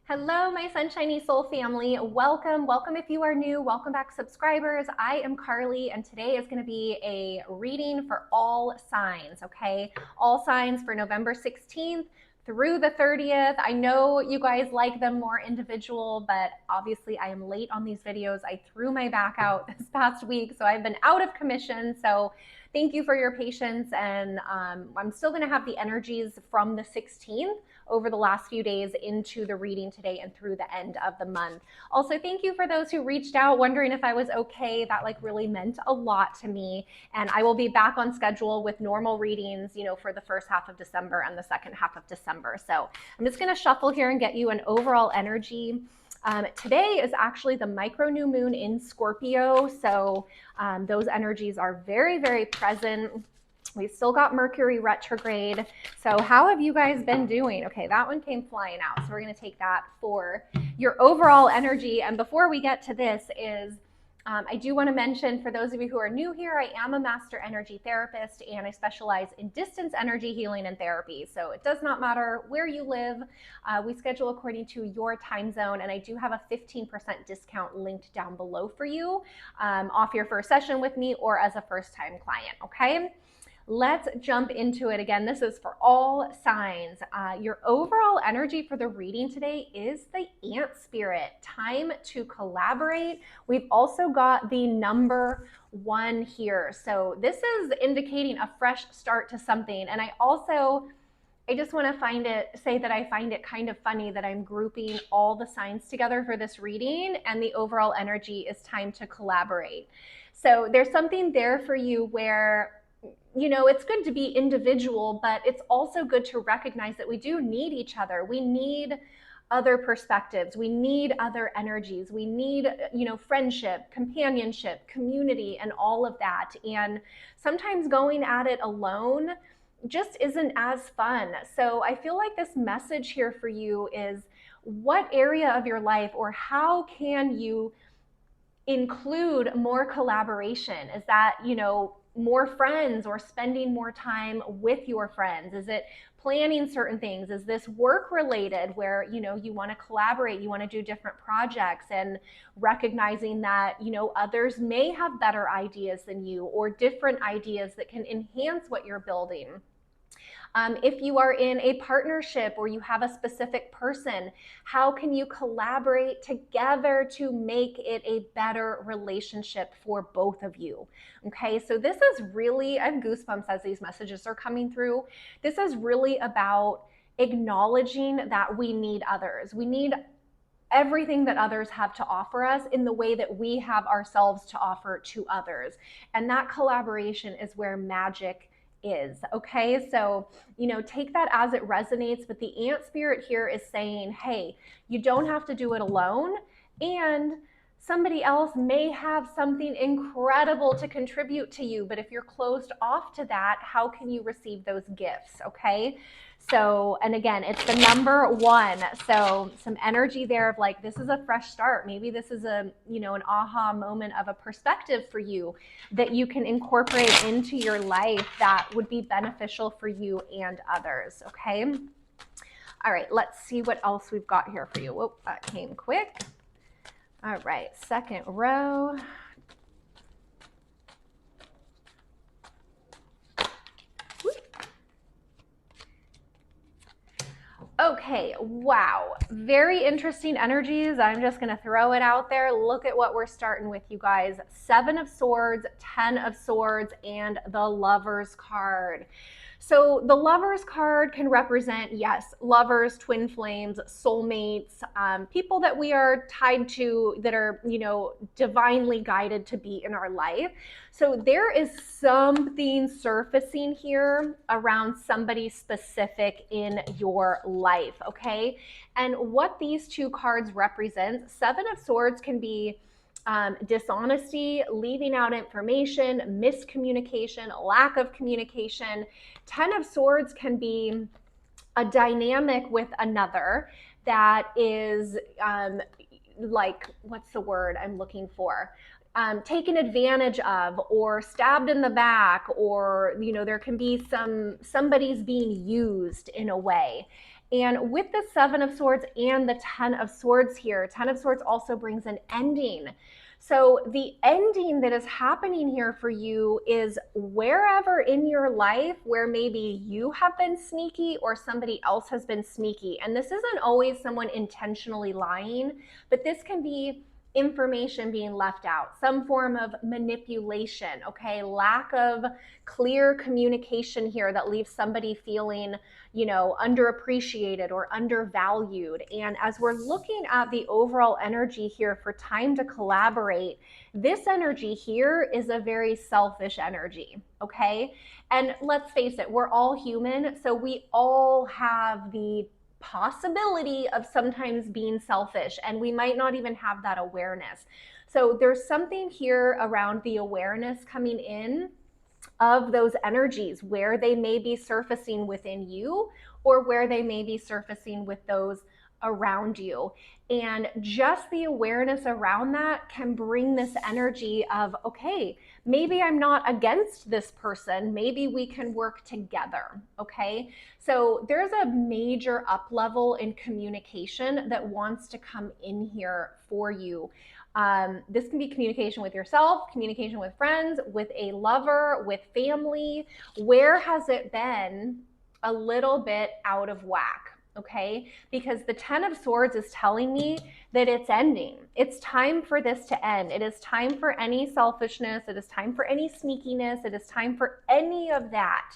Hello, my Sunshiny Soul family. Welcome if you are new. Welcome back, subscribers. I am Carly, and today is going to be a reading for all signs, okay? All signs for November 16th through the 30th. I know you guys like them more individual, but obviously I am late on these videos. I threw my back out this past week, so I've been out of commission. So thank you for your patience, and I'm still going to have the energies from the 16th over the last few days into the reading today and through the end of the month. Also, thank you for those who reached out wondering if I was okay. That really meant a lot to me. And I will be back on schedule with normal readings, for the first half of December and the second half of December. So I'm just going to shuffle here and get you an overall energy. Today is actually the micro new moon in Scorpio. So those energies are very, very present. We've still got Mercury retrograde. So how have you guys been doing? Okay, that one came flying out. So we're going to take that for your overall energy. And before we get to this I do want to mention, for those of you who are new here, I am a master energy therapist and I specialize in distance energy healing and therapy. So it does not matter where you live. We schedule according to your time zone, and I do have a 15% discount linked down below for you off your first session with me or as a first-time client, okay? Let's jump into it. Again, this is for all signs. Your overall energy for the reading today is the Ant Spirit. Time to collaborate. We've also got the number 1 here. So this is indicating a fresh start to something. And I just want to say that I find it kind of funny that I'm grouping all the signs together for this reading, and the overall energy is time to collaborate. So there's something there for you where it's good to be individual, but it's also good to recognize that we do need each other. We need other perspectives. We need other energies. We need, friendship, companionship, community, and all of that. And sometimes going at it alone just isn't as fun. So I feel like this message here for you is, what area of your life, or how can you include more collaboration? Is that, more friends, or spending more time with your friends? Is it planning certain things? Is this work related where, you want to collaborate, you want to do different projects, and recognizing that, others may have better ideas than you, or different ideas that can enhance what you're building? If you are in a partnership or you have a specific person, how can you collaborate together to make it a better relationship for both of you? Okay, so this is really, I have goosebumps as these messages are coming through. This is really about acknowledging that we need others. We need everything that others have to offer us in the way that we have ourselves to offer to others. And that collaboration is where magic is. Okay, so take that as it resonates, but the Ant Spirit here is saying, hey, you don't have to do it alone, and somebody else may have something incredible to contribute to you, but if you're closed off to that, how can you receive those gifts? Okay, so, and again, it's the number 1. So some energy there of this is a fresh start. Maybe this is an aha moment of a perspective for you that you can incorporate into your life that would be beneficial for you and others. Okay. All right, let's see what else we've got here for you. Whoop, that came quick. All right, second row. Okay, wow, very interesting energies. I'm just gonna throw it out there. Look at what we're starting with, you guys. 7 of Swords, 10 of Swords, and the Lovers card. So the Lovers card can represent, yes, lovers, twin flames, soulmates, people that we are tied to, that are, divinely guided to be in our life. So there is something surfacing here around somebody specific in your life, okay? And what these 2 cards represent, 7 of Swords can be dishonesty, leaving out information, miscommunication, lack of communication. 10 of Swords can be a dynamic with another that is what's the word I'm looking for? Taken advantage of, or stabbed in the back, or there can be somebody's being used in a way. And with the Seven of Swords and the Ten of Swords here, Ten of Swords also brings an ending. So the ending that is happening here for you is wherever in your life where maybe you have been sneaky or somebody else has been sneaky. And this isn't always someone intentionally lying, but this can be information being left out, some form of manipulation, okay? Lack of clear communication here that leaves somebody feeling, underappreciated or undervalued. And as we're looking at the overall energy here for time to collaborate, this energy here is a very selfish energy, okay? And let's face it, we're all human, so we all have the possibility of sometimes being selfish, and we might not even have that awareness. So there's something here around the awareness coming in of those energies, where they may be surfacing within you or where they may be surfacing with those around you. And just the awareness around that can bring this energy of, okay, maybe I'm not against this person. Maybe we can work together, okay? So there's a major up level in communication that wants to come in here for you. This can be communication with yourself, communication with friends, with a lover, with family. Where has it been a little bit out of whack? Okay, because the Ten of Swords is telling me that it's ending. It's time for this to end. It is time for any selfishness. It is time for any sneakiness. It is time for any of that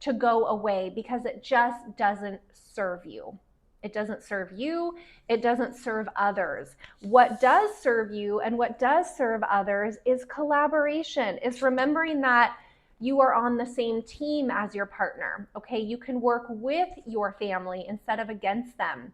to go away, because it just doesn't serve you. It doesn't serve you. It doesn't serve others. What does serve you and what does serve others is collaboration, is remembering that you are on the same team as your partner, okay? You can work with your family instead of against them.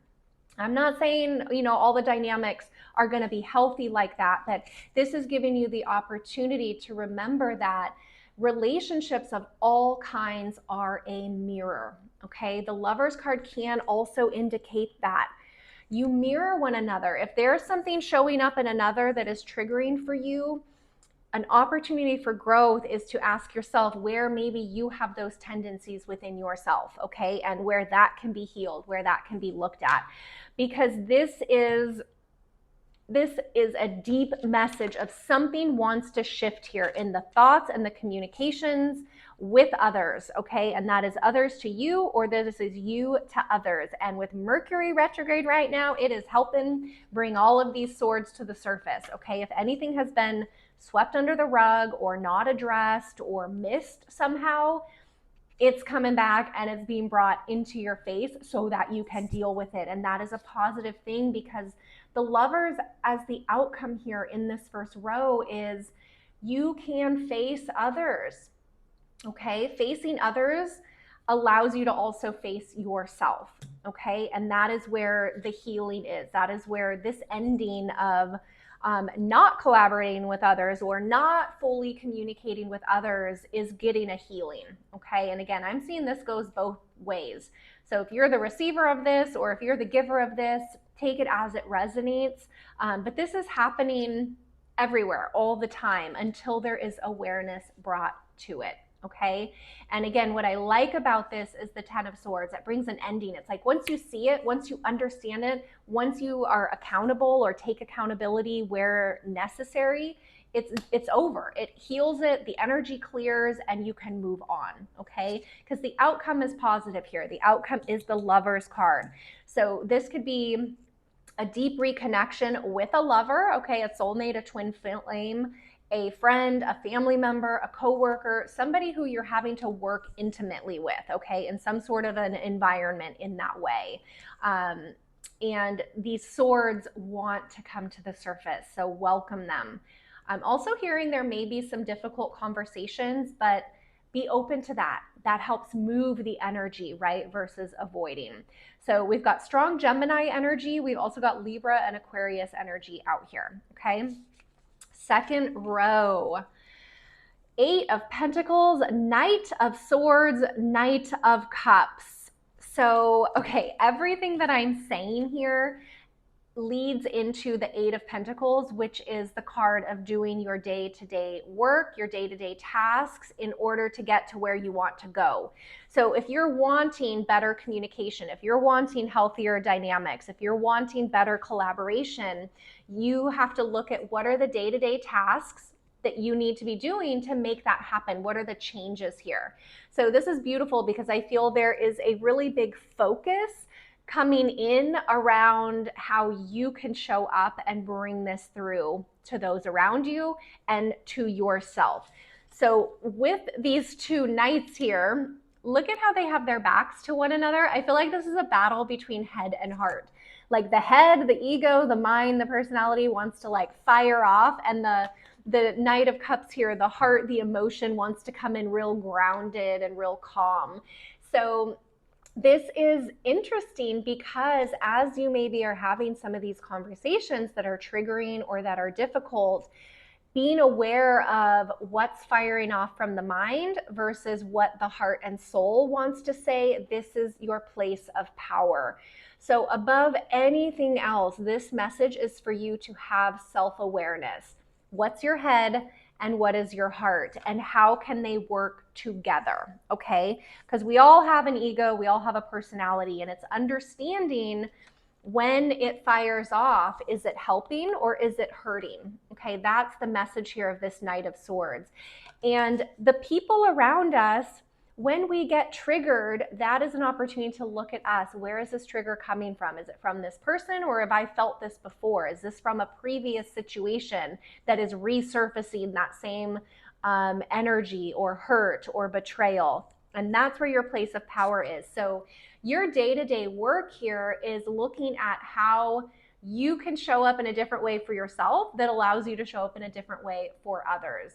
I'm not saying, all the dynamics are going to be healthy like that, but this is giving you the opportunity to remember that relationships of all kinds are a mirror, okay? The Lovers card can also indicate that. You mirror one another. If there's something showing up in another that is triggering for you, an opportunity for growth is to ask yourself where maybe you have those tendencies within yourself, okay? And where that can be healed, where that can be looked at. Because this is a deep message of something wants to shift here in the thoughts and the communications with others, okay? And that is others to you, or this is you to others. And with Mercury retrograde right now, it is helping bring all of these swords to the surface, okay? If anything has been swept under the rug or not addressed or missed somehow, it's coming back and it's being brought into your face so that you can deal with it. And that is a positive thing, because the Lovers, as the outcome here in this first row, is you can face others, okay? Facing others allows you to also face yourself, okay? And that is where the healing is. That is where this ending of not collaborating with others or not fully communicating with others is getting a healing, okay? And again, I'm seeing this goes both ways. So if you're the receiver of this or if you're the giver of this, take it as it resonates. But this is happening everywhere all the time until there is awareness brought to it. Okay. And again, what I like about this is the Ten of Swords. It brings an ending. It's like once you see it, once you understand it, once you are accountable or take accountability where necessary, it's over. It heals it, the energy clears, and you can move on, okay? Because the outcome is positive here. The outcome is the Lovers card. So this could be a deep reconnection with a lover, okay? A soulmate, a twin flame, a friend, a family member, a coworker, somebody who you're having to work intimately with, okay, in some sort of an environment in that way. And these swords want to come to the surface, so welcome them. I'm also hearing there may be some difficult conversations, but be open to that. That helps move the energy, right, versus avoiding. So we've got strong Gemini energy. We've also got Libra and Aquarius energy out here, okay? Second row, Eight of Pentacles, Knight of Swords, Knight of Cups. So, okay, everything that I'm saying here leads into the Eight of Pentacles, which is the card of doing your day-to-day work, your day-to-day tasks in order to get to where you want to go. So if you're wanting better communication, if you're wanting healthier dynamics, if you're wanting better collaboration, you have to look at what are the day-to-day tasks that you need to be doing to make that happen. What are the changes here? So this is beautiful because I feel there is a really big focus coming in around how you can show up and bring this through to those around you and to yourself. So with these two knights here, look at how they have their backs to one another. I feel like this is a battle between head and heart. Like the head, the ego, the mind, the personality wants to like fire off, and the Knight of Cups here, the heart, the emotion wants to come in real grounded and real calm. So this is interesting because as you maybe are having some of these conversations that are triggering or that are difficult, being aware of what's firing off from the mind versus what the heart and soul wants to say, this is your place of power. So above anything else, this message is for you to have self-awareness. What's your head and what is your heart, and how can they work together, okay? Because we all have an ego, we all have a personality, and it's understanding when it fires off, is it helping or is it hurting? Okay, that's the message here of this Knight of Swords. And the people around us, when we get triggered, that is an opportunity to look at us. Where is this trigger coming from? Is it from this person, or have I felt this before? Is this from a previous situation that is resurfacing that same energy or hurt or betrayal? And that's where your place of power is. So your day-to-day work here is looking at how you can show up in a different way for yourself that allows you to show up in a different way for others.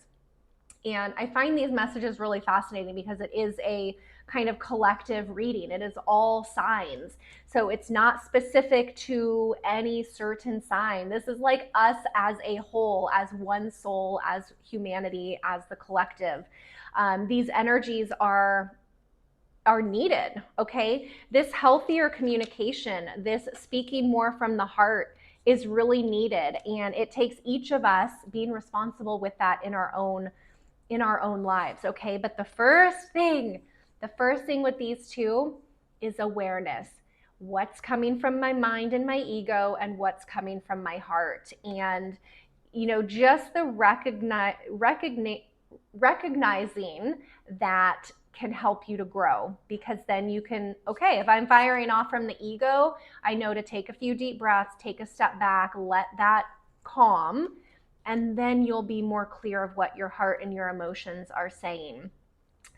And I find these messages really fascinating because it is a kind of collective reading. It is all signs. So it's not specific to any certain sign. This is like us as a whole, as one soul, as humanity, as the collective. These energies are needed, okay? This healthier communication, this speaking more from the heart is really needed. And it takes each of us being responsible with that in our own lives, okay? But the first thing with these two is awareness. What's coming from my mind and my ego, and what's coming from my heart. And, just the recognizing that can help you to grow, because then you can, okay, if I'm firing off from the ego, I know to take a few deep breaths, take a step back, let that calm, and then you'll be more clear of what your heart and your emotions are saying.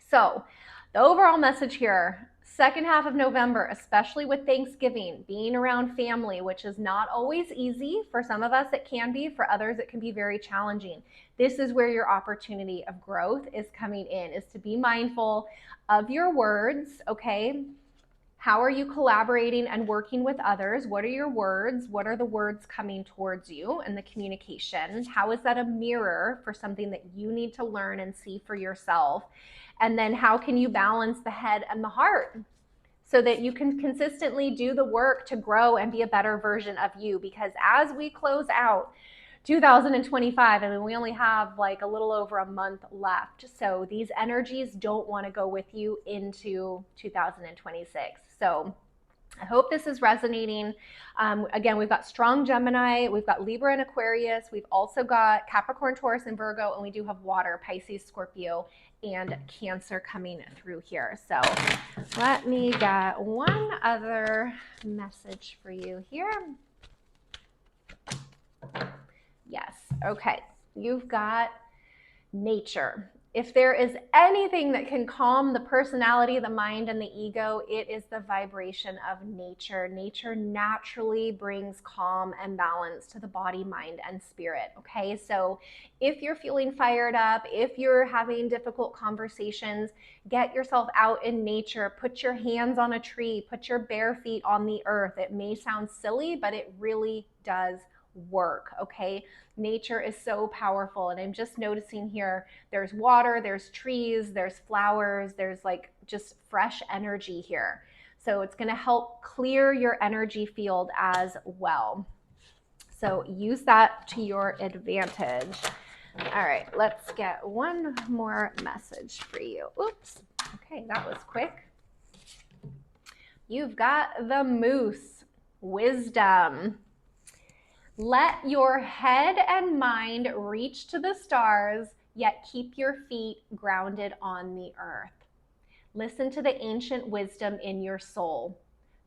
So the overall message here, second half of November, especially with Thanksgiving, being around family, which is not always easy. For some of us it can be, for others it can be very challenging. This is where your opportunity of growth is coming in, is to be mindful of your words, okay? How are you collaborating and working with others? What are your words? What are the words coming towards you and the communication? How is that a mirror for something that you need to learn and see for yourself? And then how can you balance the head and the heart so that you can consistently do the work to grow and be a better version of you? Because as we close out 2025, I mean, we only have like a little over a month left. So these energies don't want to go with you into 2026. So I hope this is resonating. Again, we've got strong Gemini, we've got Libra and Aquarius, we've also got Capricorn, Taurus, and Virgo, and we do have water, Pisces, Scorpio, and Cancer coming through here. So let me get one other message for you here. Yes, okay, you've got nature. If there is anything that can calm the personality, the mind, and the ego, it is the vibration of nature. Nature naturally brings calm and balance to the body, mind, and spirit, okay? So if you're feeling fired up, if you're having difficult conversations, get yourself out in nature. Put your hands on a tree. Put your bare feet on the earth. It may sound silly, but it really does work, okay? Nature is so powerful, and I'm just noticing here, there's water, there's trees, there's flowers, there's like just fresh energy here. So it's going to help clear your energy field as well. So use that to your advantage. All right, let's get one more message for you. Oops. Okay, that was quick. You've got the Moose, wisdom. Let your head and mind reach to the stars, yet keep your feet grounded on the earth. Listen to the ancient wisdom in your soul.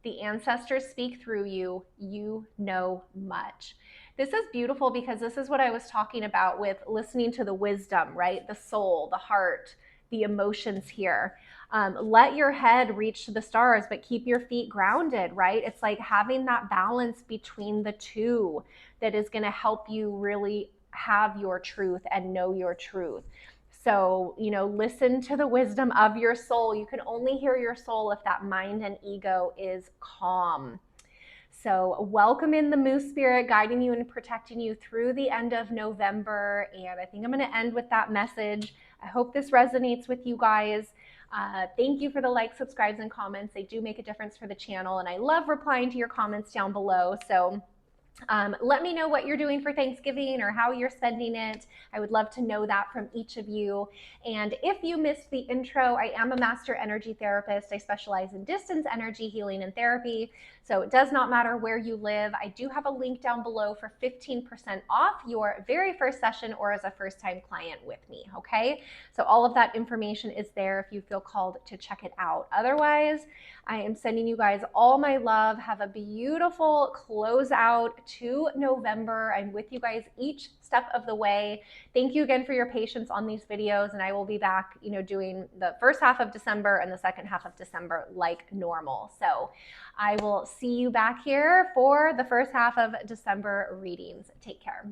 The ancestors speak through you. You know much. This is beautiful because this is what I was talking about with listening to the wisdom, right? The soul, the heart, the emotions here. Let your head reach to the stars, but keep your feet grounded, right? It's like having that balance between the two that is going to help you really have your truth and know your truth. So, listen to the wisdom of your soul. You can only hear your soul if that mind and ego is calm. So welcome in the Moose Spirit, guiding you and protecting you through the end of November. And I think I'm going to end with that message. I hope this resonates with you guys. Thank you for the likes, subscribes, and comments. They do make a difference for the channel. And I love replying to your comments down below. So let me know what you're doing for Thanksgiving or how you're spending it. I would love to know that from each of you. And if you missed the intro, I am a master energy therapist. I specialize in distance energy healing and therapy. So it does not matter where you live. I do have a link down below for 15% off your very first session or as a first-time client with me, okay? So all of that information is there if you feel called to check it out. Otherwise, I am sending you guys all my love. Have a beautiful closeout to November. I'm with you guys each step of the way. Thank you again for your patience on these videos, and I will be back, doing the first half of December and the second half of December like normal. So I will see you back here for the first half of December readings. Take care.